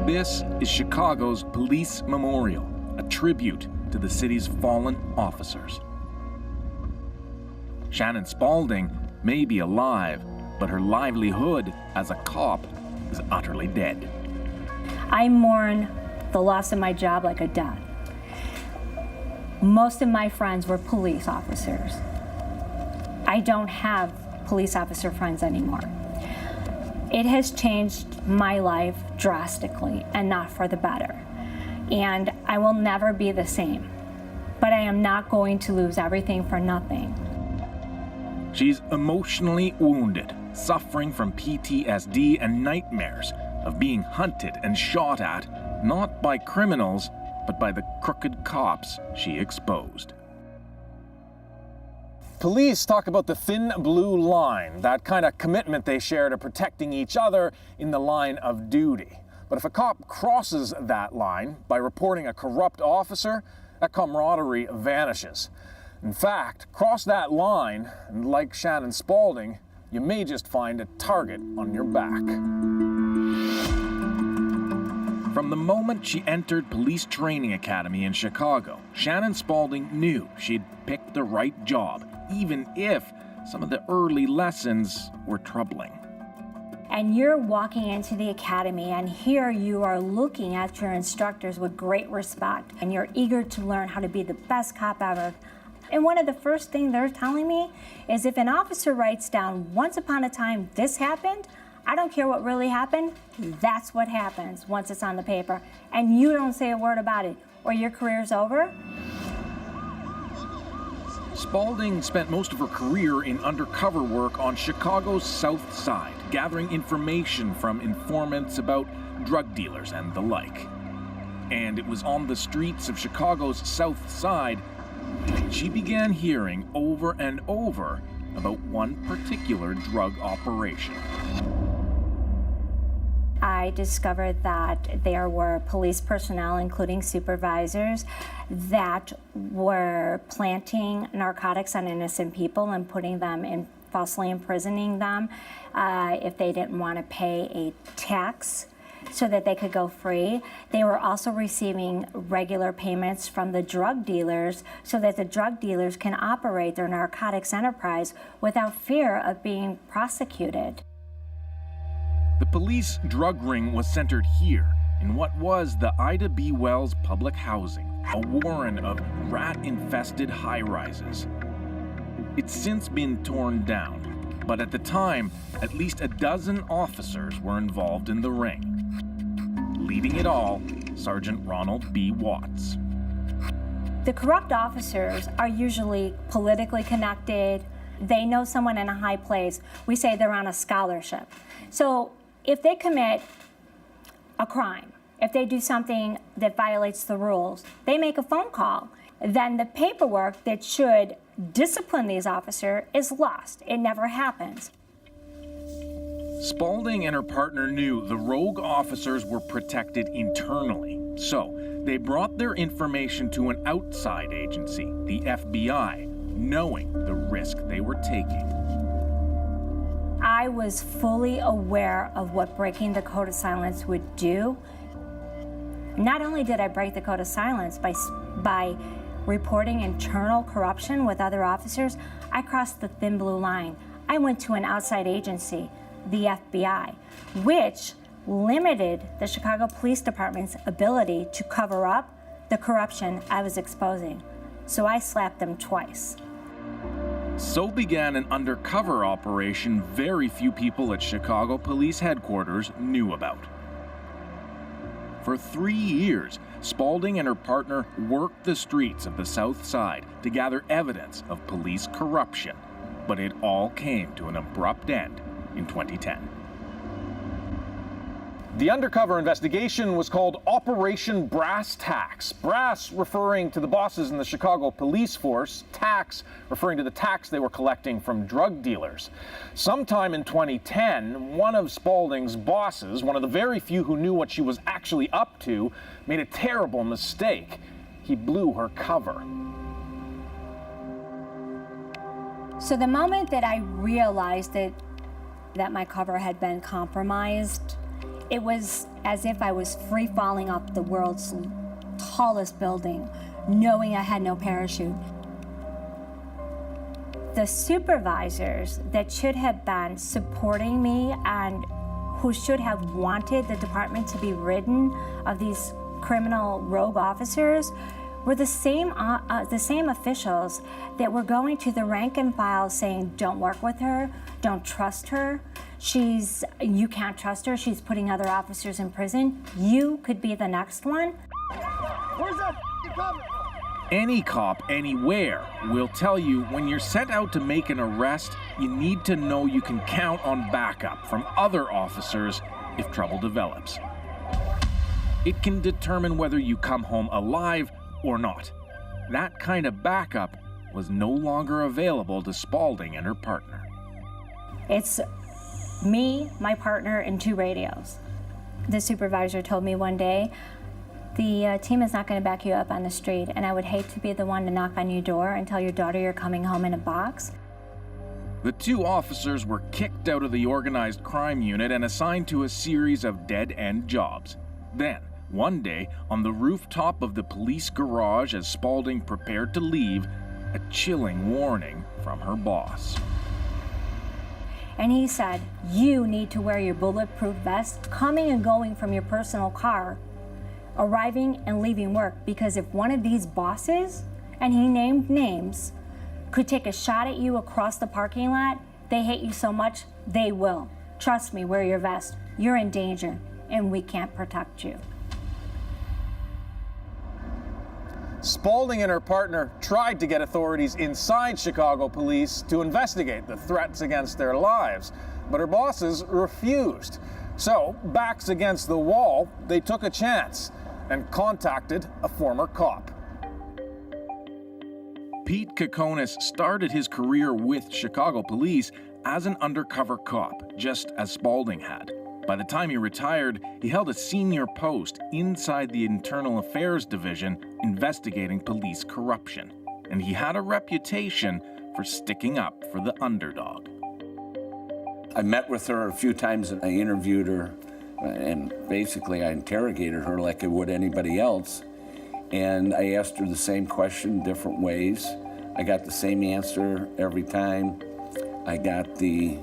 This is Chicago's Police Memorial, a tribute to the city's fallen officers. Shannon Spaiding may be alive, but her livelihood as a cop is utterly dead. I mourn the loss of my job like a dad. Most of my friends were police officers. I don't have police officer friends anymore. It has changed my life drastically and not for the better. And I will never be the same. But I am not going to lose everything for nothing. She's emotionally wounded, suffering from PTSD and nightmares of being hunted and shot at, not by criminals, but by the crooked cops she exposed. Police talk about the thin blue line, that kind of commitment they share to protecting each other in the line of duty. But if a cop crosses that line by reporting a corrupt officer, that camaraderie vanishes. In fact, cross that line, and like Shannon Spaiding, you may just find a target on your back. From the moment she entered Police Training Academy in Chicago, Shannon Spaiding knew she'd picked the right job, even if some of the early lessons were troubling. And you're walking into the academy, and here you are looking at your instructors with great respect, and you're eager to learn how to be the best cop ever. And one of the first things they're telling me is if an officer writes down, once upon a time this happened, I don't care what really happened, that's what happens once it's on the paper. And you don't say a word about it, or your career's over. Spaiding spent most of her career in undercover work on Chicago's South Side, gathering information from informants about drug dealers and the like. And it was on the streets of Chicago's South Side that she began hearing over and over about one particular drug operation. I discovered that there were police personnel, including supervisors, that were planting narcotics on innocent people and putting them in, falsely imprisoning them if they didn't want to pay a tax so that they could go free. They were also receiving regular payments from the drug dealers so that the drug dealers can operate their narcotics enterprise without fear of being prosecuted. The police drug ring was centered here, in what was the Ida B. Wells public housing, a warren of rat-infested high-rises. It's since been torn down, but at the time, at least a dozen officers were involved in the ring. Leading it all, Sergeant Ronald B. Watts. The corrupt officers are usually politically connected. They know someone in a high place. We say they're on a scholarship. So if they commit a crime, if they do something that violates the rules, they make a phone call. Then the paperwork that should discipline these officers is lost. It never happens. Spaiding and her partner knew the rogue officers were protected internally, so they brought their information to an outside agency, the FBI, knowing the risk they were taking. I was fully aware of what breaking the code of silence would do. Not only did I break the code of silence by reporting internal corruption with other officers, I crossed the thin blue line. I went to an outside agency, the FBI, which limited the Chicago Police Department's ability to cover up the corruption I was exposing. So I slapped them twice. So began an undercover operation very few people at Chicago Police Headquarters knew about. For 3 years, Spaiding and her partner worked the streets of the South Side to gather evidence of police corruption, but it all came to an abrupt end in 2010. The undercover investigation was called Operation Brass Tax. Brass referring to the bosses in the Chicago police force, tax referring to the tax they were collecting from drug dealers. Sometime in 2010, one of Spaiding's bosses, one of the very few who knew what she was actually up to, made a terrible mistake. He blew her cover. So the moment that I realized that my cover had been compromised, It was as if I was free falling off the world's tallest building, knowing I had no parachute. The supervisors that should have been supporting me and who should have wanted the department to be ridden of these criminal rogue officers were the same officials that were going to the rank and file saying, don't work with her, don't trust her, you can't trust her, she's putting other officers in prison, you could be the next one. Where's that cover? Any cop anywhere will tell you when you're sent out to make an arrest, you need to know you can count on backup from other officers if trouble develops. It can determine whether you come home alive or not. That kind of backup was no longer available to Spaiding and her partner. It's me, my partner, and 2 radios. The supervisor told me one day, the team is not going to back you up on the street, and I would hate to be the one to knock on your door and tell your daughter you're coming home in a box. The 2 officers were kicked out of the organized crime unit and assigned to a series of dead-end jobs. Then, one day, on the rooftop of the police garage as Spaiding prepared to leave, a chilling warning from her boss. And he said, you need to wear your bulletproof vest coming and going from your personal car, arriving and leaving work, because if one of these bosses, and he named names, could take a shot at you across the parking lot, they hate you so much, they will. Trust me, wear your vest. You're in danger, and we can't protect you. Spaiding and her partner tried to get authorities inside Chicago police to investigate the threats against their lives, but her bosses refused. So, backs against the wall, they took a chance and contacted a former cop. Pete Kokonis started his career with Chicago police as an undercover cop, just as Spaiding had. By the time he retired, he held a senior post inside the Internal Affairs Division investigating police corruption. And he had a reputation for sticking up for the underdog. I met with her a few times and I interviewed her, and basically I interrogated her like I would anybody else. And I asked her the same question different ways. I got the same answer every time. I got the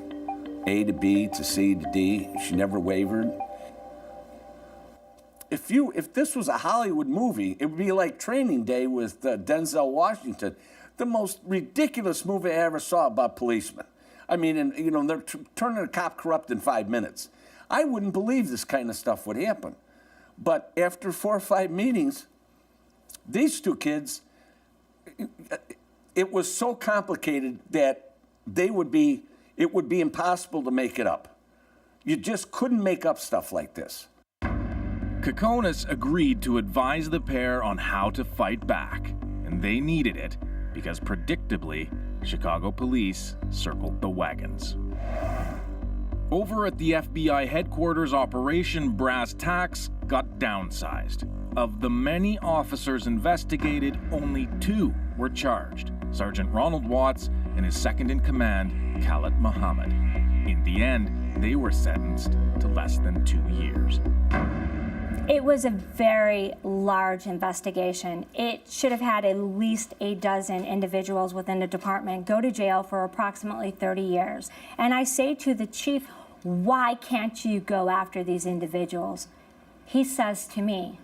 A to B to C to D. She never wavered. If this was a Hollywood movie, it would be like Training Day with Denzel Washington, the most ridiculous movie I ever saw about policemen. I mean, and you know, they're turning a cop corrupt in 5 minutes. I wouldn't believe this kind of stuff would happen. But after 4 or 5 meetings, these 2 kids, it was so complicated that it would be impossible to make it up. You just couldn't make up stuff like this. Kokonis agreed to advise the pair on how to fight back, and they needed it because, predictably, Chicago police circled the wagons. Over at the FBI headquarters, Operation Brass Tacks got downsized. Of the many officers investigated, only 2 were charged, Sergeant Ronald Watts and his second-in-command, Khalid Muhammad. In the end, they were sentenced to less than 2 years. It was a very large investigation. It should have had at least a dozen individuals within the department go to jail for approximately 30 years. And I say to the chief, why can't you go after these individuals? He says to me,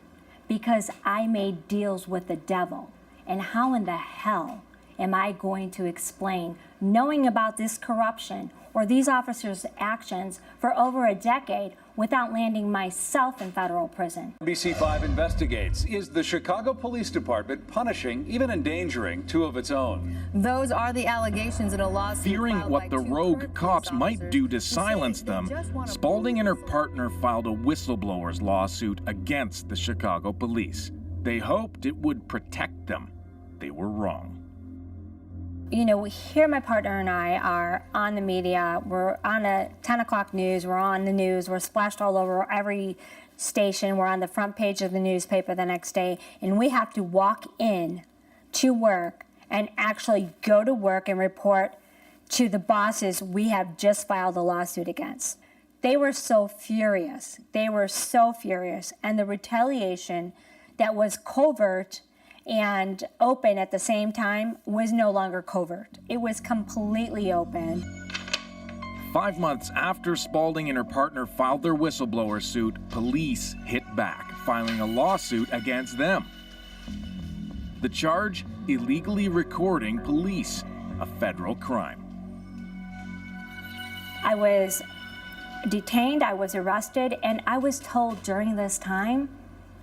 because I made deals with the devil. And how in the hell am I going to explain knowing about this corruption or these officers' actions for over a decade without landing myself in federal prison? NBC5 investigates. Is the Chicago Police Department punishing, even endangering, 2 of its own? Those are the allegations in a lawsuit. Fearing what the rogue cops might do to silence them, Spaiding and her partner filed a whistleblowers lawsuit against the Chicago police. They hoped it would protect them. They were wrong. You know, here my partner and I are on the media. We're on the 10 o'clock news. We're on the news. We're splashed all over every station. We're on the front page of the newspaper the next day. And we have to walk in to work and actually go to work and report to the bosses we have just filed a lawsuit against. They were so furious. They were so furious. And the retaliation that was covert and open at the same time was no longer covert. It was completely open. 5 months after Spaiding and her partner filed their whistleblower suit, police hit back, filing a lawsuit against them. The charge, illegally recording police, a federal crime. I was detained, I was arrested, and I was told during this time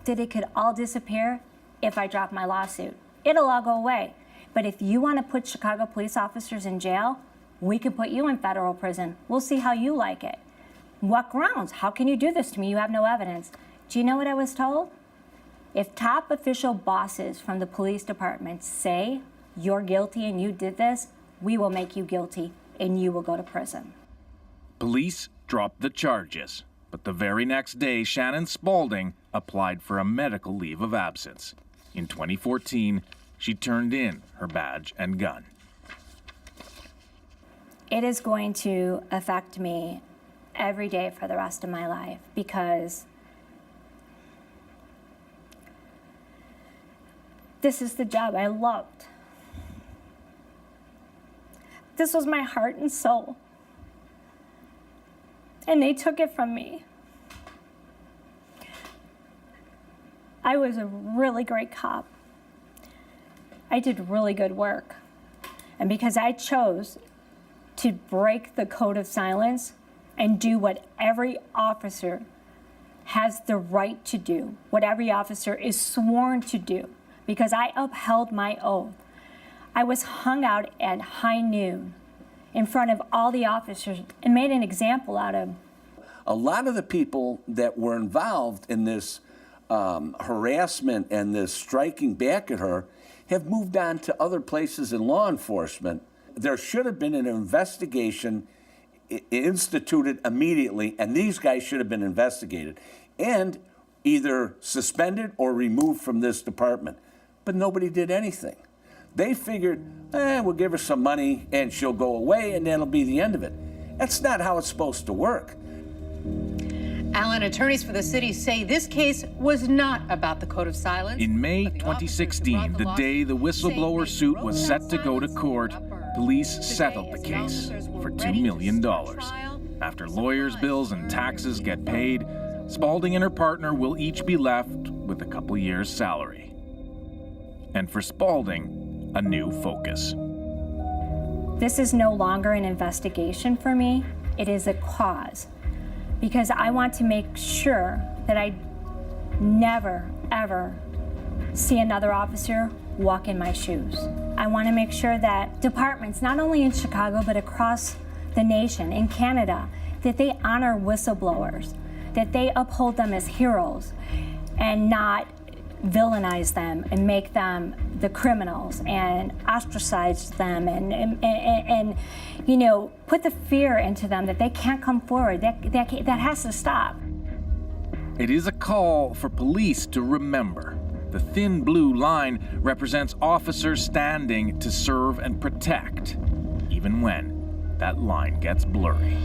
that it could all disappear if I dropped my lawsuit. It'll all go away. But if you want to put Chicago police officers in jail, we can put you in federal prison. We'll see how you like it. What grounds? How can you do this to me? You have no evidence. Do you know what I was told? If top official bosses from the police department say you're guilty and you did this, we will make you guilty and you will go to prison. Police dropped the charges, but the very next day, Shannon Spaiding applied for a medical leave of absence. In 2014, she turned in her badge and gun. It is going to affect me every day for the rest of my life because this is the job I loved. This was my heart and soul. And they took it from me. I was a really great cop. I did really good work. And because I chose to break the code of silence and do what every officer has the right to do, what every officer is sworn to do, because I upheld my oath. I was hung out at high noon in front of all the officers and made an example out of. A lot of the people that were involved in this harassment and this striking back at her have moved on to other places in law enforcement. There should have been an investigation instituted immediately, and these guys should have been investigated and either suspended or removed from this department. But nobody did anything. They figured, we'll give her some money and she'll go away and that'll be the end of it. That's not how it's supposed to work. Alan, attorneys for the city say this case was not about the code of silence. In May 2016, the day the whistleblower suit was set to go to court, police settled the case for $2 million. After lawyers' bills and taxes get paid, Spaiding and her partner will each be left with a couple years' salary. And for Spaiding, a new focus. This is no longer an investigation for me. It is a cause. Because I want to make sure that I never, ever see another officer walk in my shoes. I want to make sure that departments, not only in Chicago, but across the nation, in Canada, that they honor whistleblowers, that they uphold them as heroes and not villainize them and make them the criminals and ostracize them and you know, put the fear into them that they can't come forward. That has to stop. It is a call for police to remember. The thin blue line represents officers standing to serve and protect, even when that line gets blurry.